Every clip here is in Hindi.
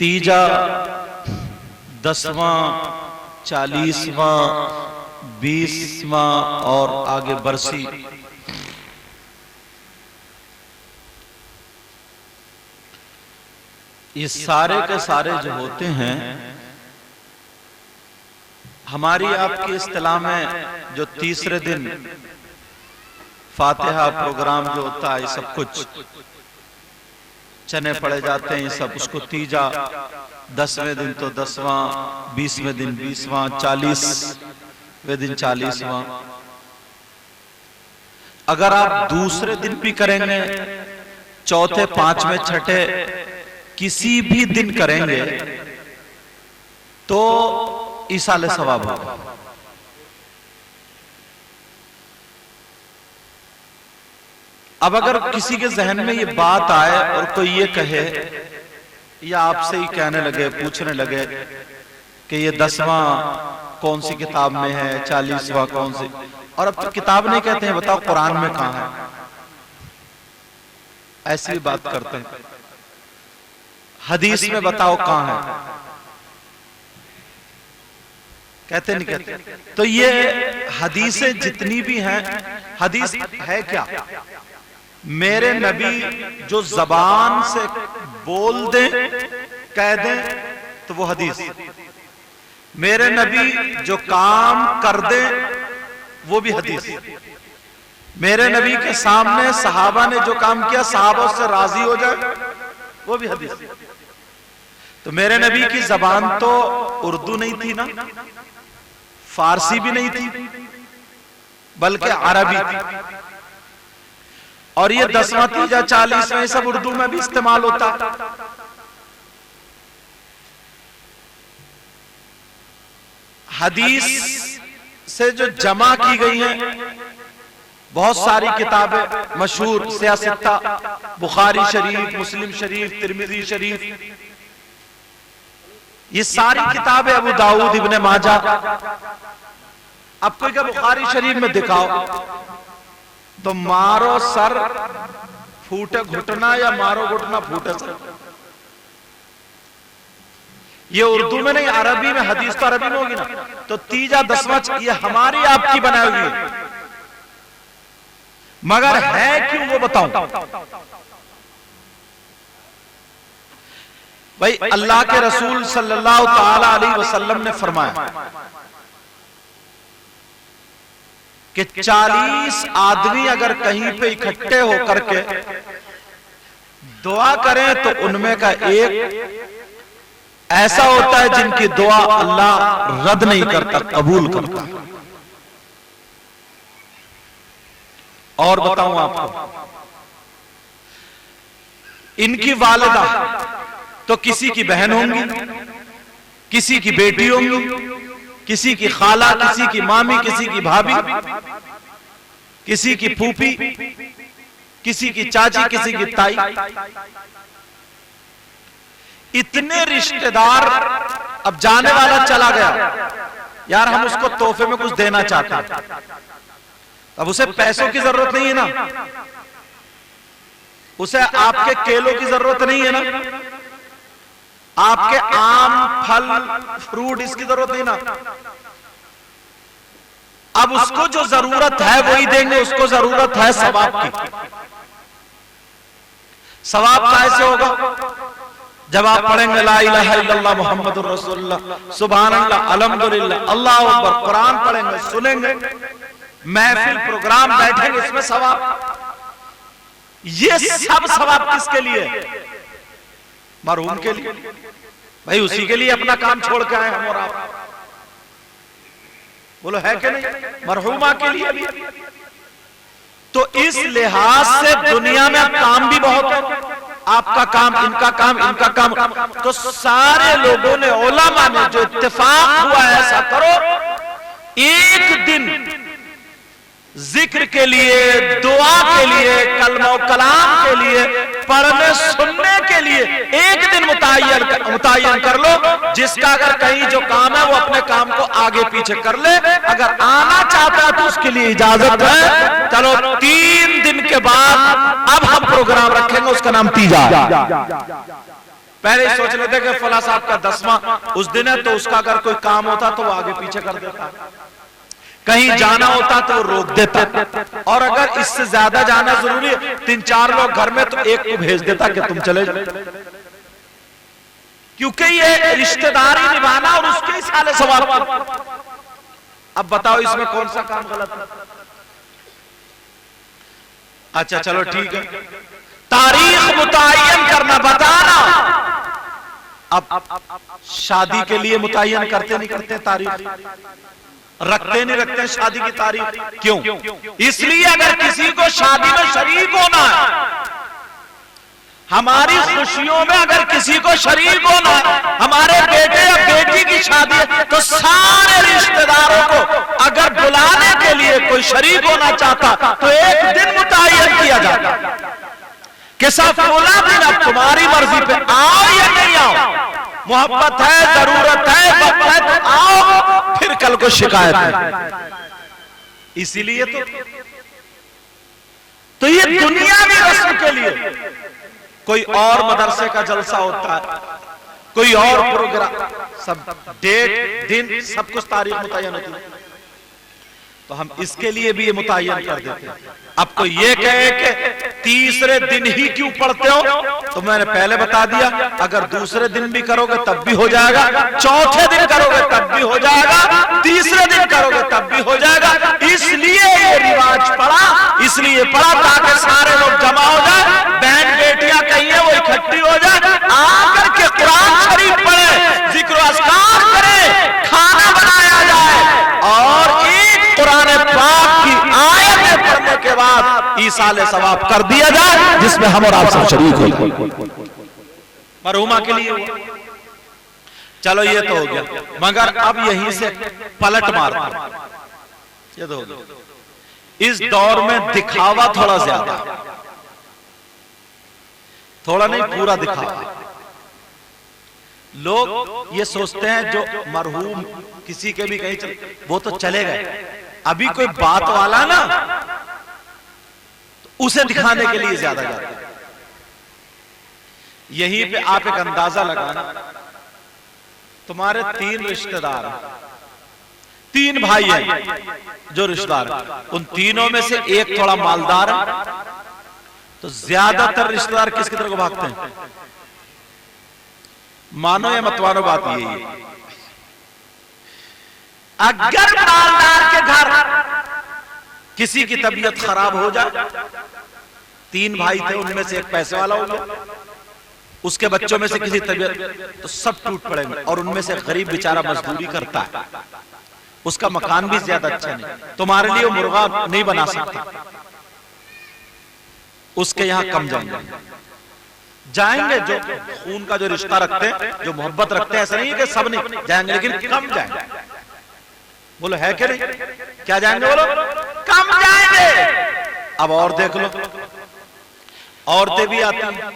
तीजा, 10वां, 40वां, 20वां और आगे बरसी। ये सारे के सारे जो होते हैं, हमारी आपकी इस्तिलाह में जो तीसरे दिन फातिहा प्रोग्राम जो होता है, ये सब कुछ चने पड़े जाते हैं, ये सब उसको तीजा, 10वें दिन तो 10वां, 20वें दिन 20वां, 40वें दिन 40वां। अगर आप दूसरे दिन भी करेंगे, चौथे, पांचवें, छठे किसी भी दिन करेंगे तो ईसाले सवाब होगा। अब अगर किसी के जहन में ये बात आए और कोई ये कहे या आपसे ही कहने लगे, पूछने लगे कि ये 10वां कौन सी किताब में है, 40वां कौन सी, और अब तो किताब नहीं कहते हैं, बताओ कुरान में कहां है, ऐसी भी बात करते हैं, हदीस में बताओ कहां है, कहते नहीं कहते। तो ये हदीसें जितनी भी हैं, हदीस है क्या? मेरे नबी जो जबान से बोल दें, कह दें तो वो हदीस। मेरे नबी जो काम कर दें वो भी हदीस। मेरे नबी के सामने सहाबा ने जो काम किया, सहाबा उससे राजी हो जाए, वो भी हदीस। तो मेरे नबी की जबान तो उर्दू नहीं थी ना, फारसी भी नहीं थी, बल्कि अरबी थी। और ये 10वां, तीजा, 40वां सब उर्दू में भी इस्तेमाल होता। हदीस से जो जमा की गई हैं बहुत सारी किताबें मशहूर, सियासत्ता, बुखारी शरीफ, मुस्लिम शरीफ, तिरमिजी शरीफ, ये सारी किताबें, अबू दाऊद, इब्ने माजा। अब कोई का बुखारी शरीफ में दिखाओ तो मारो सर फूटे घुटना या मारो घुटना फूटे सर। ये उर्दू में नहीं, अरबी में, हदीस तो अरबी में होगी ना। तो तीजा, 10वां ये हमारी आपकी बनाई हुई है, मगर है क्यों वो बताऊं। भाई अल्लाह के रसूल सल्लल्लाहु ताला अलैहि वसल्लम ने फरमाया कि 40 आदमी अगर कहीं पे इकट्ठे होकर के दुआ करें तो उनमें का एक ऐसा होता है जिनकी दुआ अल्लाह रद्द नहीं करता, कबूल करता। और बताऊं आपको, इनकी वालिदा तो किसी की बहन होंगी, किसी की बेटी होंगी, किसी की खाला, किसी की मामी, किसी की भाभी, किसी की फूफी, किसी की चाची, किसी की ताई। इतने रिश्तेदार। अब जाने वाला चला गया, यार हम उसको तोहफे में कुछ देना चाहते हैं, अब उसे पैसों की जरूरत नहीं है ना, उसे आपके केलों की जरूरत नहीं है ना, आपके आम, फल, फ्रूट इसकी जरूरत नहीं ना। अब उसको जो जरूरत है वही देंगे, उसको जरूरत है सवाब की। सवाब कैसे होगा? जब आप पढ़ेंगे ला इलाहा इल्लल्लाह मुहम्मदुर रसूलुल्लाह, सुभान अल्लाह, अल्हम्दुलिल्लाह, अल्लाहु अकबर, कुरान पढ़ेंगे, सुनेंगे, महफिल प्रोग्राम बैठेंगे, इसमें सवाब। ये सब सवाब किसके लिए? मरहूम के लिए। भाई उसी के लिए अपना काम छोड़ के आए हम और आप। बोलो है कि नहीं? मरहूमा के लिए भी। तो इस लिहाज से दुनिया में काम भी बहुत है, आपका काम, इनका काम, इनका काम। तो सारे लोगों ने, उलमा ने जो इत्तेफाक हुआ है, ऐसा करो, एक दिन जिक्र के लिए, दुआ के लिए, कलमा कलाम के लिए, पढ़ने सुनने के लिए एक दिन मुतय्यन कर लो, जिसका अगर कहीं जो काम है वो अपने काम को आगे पीछे कर ले। अगर आना चाहता है तो उसके लिए इजाजत है। चलो 3 दिन के बाद अब हम प्रोग्राम रखेंगे, उसका नाम तीजा। पहले ही सोच लेते कि फला साहब का 10वां उस दिन है, तो उसका अगर कोई काम होता तो वो आगे पीछे कर देता, कहीं जाना होता तो वो रोक देता, और अगर इससे ज्यादा जाना जरूरी है, 3-4 लोग घर में, तो एक को भेज देता कि तुम चले जाओ, क्योंकि ये रिश्तेदारी निभाना और उसके साले सवाल। अब बताओ इसमें कौन सा काम गलत है? अच्छा चलो ठीक है, तारीख मुतय्यन करना, बताना। अब शादी के लिए मुतय्यन करते नहीं करते तारीख, रखते नहीं रखते शादी की तारीख, क्यों? इसलिए अगर किसी को शादी में शरीक होना है, हमारी खुशियों में अगर किसी को शरीक होना है, हमारे बेटे या बेटी की शादी है, तो सारे रिश्तेदारों को अगर बुलाने के लिए कोई शरीक होना चाहता तो एक दिन मुतय्यन किया जाता कि सब फला दिन अब तुम्हारी मर्जी पे आओ या नहीं आओ, मोहब्बत है, जरूरत है, वक्त है तो आओ, फिर कल को शिकायत है। इसीलिए तो ये दुनियावी रस्म के लिए कोई और मदरसे का जलसा होता है, कोई और प्रोग्राम, सब डेट दिन सब कुछ तारीख मुतय्यन होती है, तो हम इसके लिए भी ये मुतय्यन कर देते हैं। अब कोई ये कहे कि तीसरे दिन ही क्यों पढ़ते हो, तो मैंने पहले बता दिया, अगर दूसरे दिन भी करोगे तब भी हो जाएगा, चौथे दिन करोगे तब भी हो जाएगा, तीसरे दिन करोगे तब भी हो जाएगा। इसलिए ये रिवाज पड़ा, इसलिए पड़ा ताकि सारे लोग जमा हो जाए, बहन बेटियां कहीं है वो इकट्ठी हो जाए, आकर के कुरान शरीफ पढ़े, जिक्र अस्कार करें, खाना बनाया जाए, और एक कुरान पाक की आयत पढ़ने के बाद ईसाले सवाब कर दिया जाए, जिसमें हम और आप सब शरीक हो, मरहुमा के लिए। चलो ये तो हो गया, मगर अब यहीं से पलट मार, ये तो हो गया। इस दौर में दिखावा थोड़ा ज्यादा, थोड़ा नहीं पूरा दिखावा। लोग ये सोचते हैं जो मरहूम किसी के भी कहीं चले, वो तो चले गए, अभी कोई बात वाला ना, तो उसे दिखाने के लिए ज्यादा जाते हैं। यहीं पे आप एक अंदाजा लगाना, तुम्हारे 3 रिश्तेदार, 3 भाई हैं जो रिश्तेदार, उन तीनों में से एक थोड़ा मालदार है, तो ज्यादातर रिश्तेदार किसकी तरफ भागते हैं? मानो या मत मानो, बात यही है। अगर मालदार के घर किसी की तबीयत खराब हो जाए, 3 भाई थे, उनमें से एक पैसे वाला हो गया, उसके बच्चों में से किसी तबीयत, तो सब टूट पड़ेंगे, और उनमें से गरीब बेचारा मजदूरी करता है, उसका मकान भी ज्यादा अच्छा नहीं, तुम्हारे लिए वो मुर्गा नहीं बना सकता, उसके यहां कम जाएंगे जो खून का जो रिश्ता रखते हैं, जो मोहब्बत रखते हैं, ऐसा नहीं है कि सब नहीं जाएंगे, लेकिन कम जाएंगे। बोलो है कि नहीं? क्या जाएंगे? बोलो कम जाएंगे। अब और देख लो, औरतें भी आती हैं,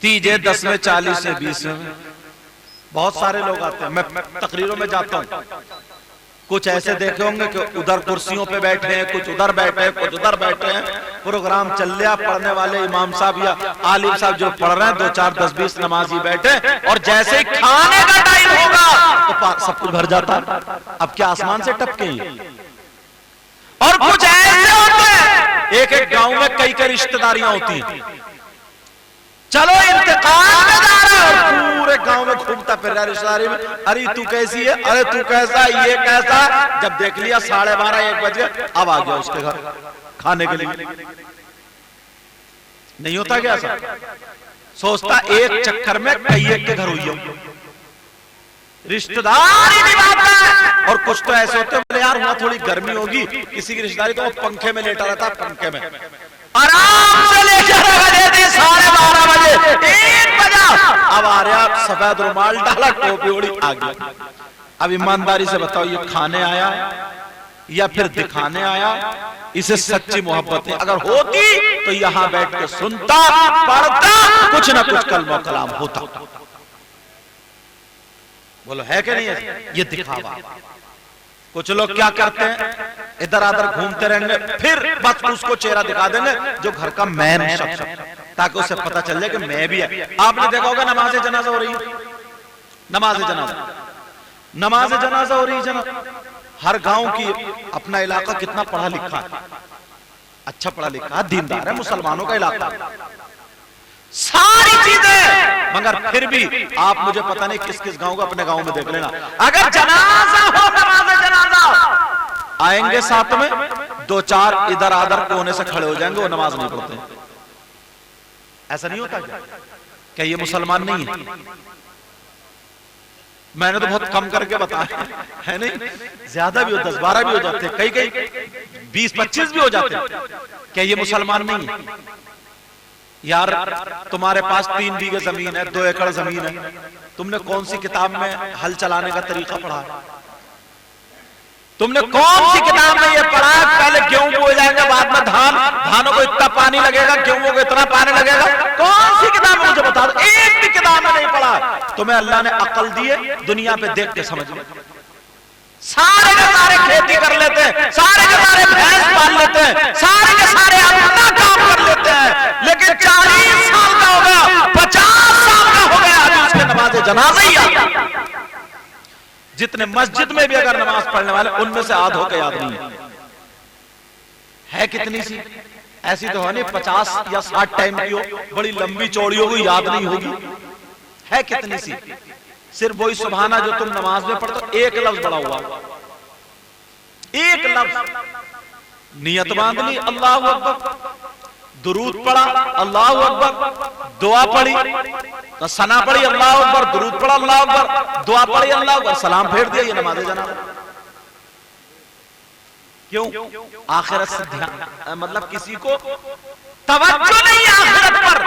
तीजे 10 में, 40 में, 20 में, बहुत सारे लोग आते हैं। मैं तकरीरों में जाता हूं, कुछ ऐसे देखे होंगे कि उधर कुर्सियों पे बैठे हैं, कुछ उधर बैठे हैं, कुछ उधर बैठे हैं, प्रोग्राम चल रहा, पढ़ने वाले इमाम साहब या आलिम साहब जो पढ़ रहे हैं, 2, 4, 10, 20 नमाजी बैठे, और जैसे ही खाने का टाइम होगा तो सब कुछ भर जाता है। अब क्या आसमान से टपके हैं? और कुछ ऐसे होते हैं, एक गांव में कई रिश्तेदारियां होती हैं, चलो इंतकाल में जा रहा है, और पूरे गांव में घूमता फिर रहा रिश्तेदारी में, अरे तू कैसी है, अरे तू कैसा, ये कैसा। जब देख लिया 12:30 1 बजे, अब आ गया उसके घर खाने के लिए। नहीं होता क्या ऐसा? सोचता एक चक्कर में कई एक के घर हुई हो, रिश्तेदार ही निभाता है। और कुछ तो ऐसे होते हैं, बोले यार वहां थोड़ी गर्मी होगी, किसी की रिश्तेदारी, तो वो पंखे में लेटा रहता, पंखे में आराम से लेकर 12:30 बजे 1 बजा, अब आ रहा सफेद रुमाल डाला, टोपी ओढ़ी, आ गया। अब ईमानदारी से बताओ, ये खाने आया या फिर दिखाने आया? इसे सच्ची मोहब्बत है अगर होती तो यहां बैठ के सुनता, पढ़ता, कुछ ना कुछ कलमा कलाम होता। बोलो है कि नहीं है? ये दिखावा। कुछ लोग क्या करते हैं, इधर उधर घूमते रहेंगे, फिर बस उसको चेहरा दिखा देंगे जो घर का मैन शख्स, ताकि उसे पता चल जाए कि मैं भी है। आपने देखा होगा नमाज जनाजा हो रही है, नमाज जनाजा हो रही है जनाब। हर गांव की अपना इलाका कितना पढ़ा लिखा है, अच्छा पढ़ा लिखा, दीनदार है, मुसलमानों का इलाका, सारी चीजें, मगर फिर भी आप मुझे पता नहीं किस किस गांव का, अपने गांव में देख लेना, अगर जनाजा हो, नमाज जनाजा आएंगे साथ में, दो चार इधर आधर कोने से खड़े हो जाएंगे, वो नमाज नहीं पढ़ते। ऐसा नहीं होता क्या ये मुसलमान नहीं है? मैंने तो बहुत कम करके बताया है, नहीं ज्यादा भी हो, 10-12 भी हो जाते, कई 20-25 भी हो जाते। क्या ये मुसलमान नहीं है? यार तुम्हारे पास 3 बीघे जमीन है, 2 एकड़ जमीन है, तुमने कौन सी किताब में हल चलाने का तरीका पढ़ा है? तुमने कौन सी किताब में ये पढ़ा है पहले गेहूं बोए जाएंगे, बाद में धानों को इतना पानी लगेगा, गेहूं को इतना पानी लगेगा? कौन सी किताब में मुझे बता दो, एक भी किताब में नहीं पढ़ा। तुम्हें अल्लाह ने अकल दी है, दुनिया पे देख के समझ लो। सारे के सारे खेती कर लेते हैं, सारे के सारे भैंस पाल लेते हैं, सारे के सारे अपना काम कर लेते हैं, लेकिन 40 साल का हो गया, 50 साल का हो गया, अभी उसके नमाज जनाजा ही आता। जितने मस्जिद में भी अगर नमाज पढ़ने वाले, उनमें से आधों के याद नहीं है कितनी सी, ऐसी तो है नहीं 50 या 60 टाइम की हो, बड़ी लंबी चौड़ी होगी, याद नहीं होगी, है कितनी सी। सिर्फ वही सुभाना जो तुम नमाज में पढ़ते हो, एक लफ्ज बड़ा हुआ, एक लफ्ज, नियत बांध ली, अल्लाह अकबर, दुरूद पढ़ा, अल्लाह अकबर, दुआ पढ़ी, तो सना पढ़ी, अल्लाह अकबर, दुरूद पढ़ा, अल्लाह अकबर, दुआ पढ़ी, अल्लाह अकबर, सलाम फेर दिया, ये नमाज जनाजा। क्यों? आखिरत से ध्यान, मतलब किसी को तवज्जो नहीं आखिरत पर,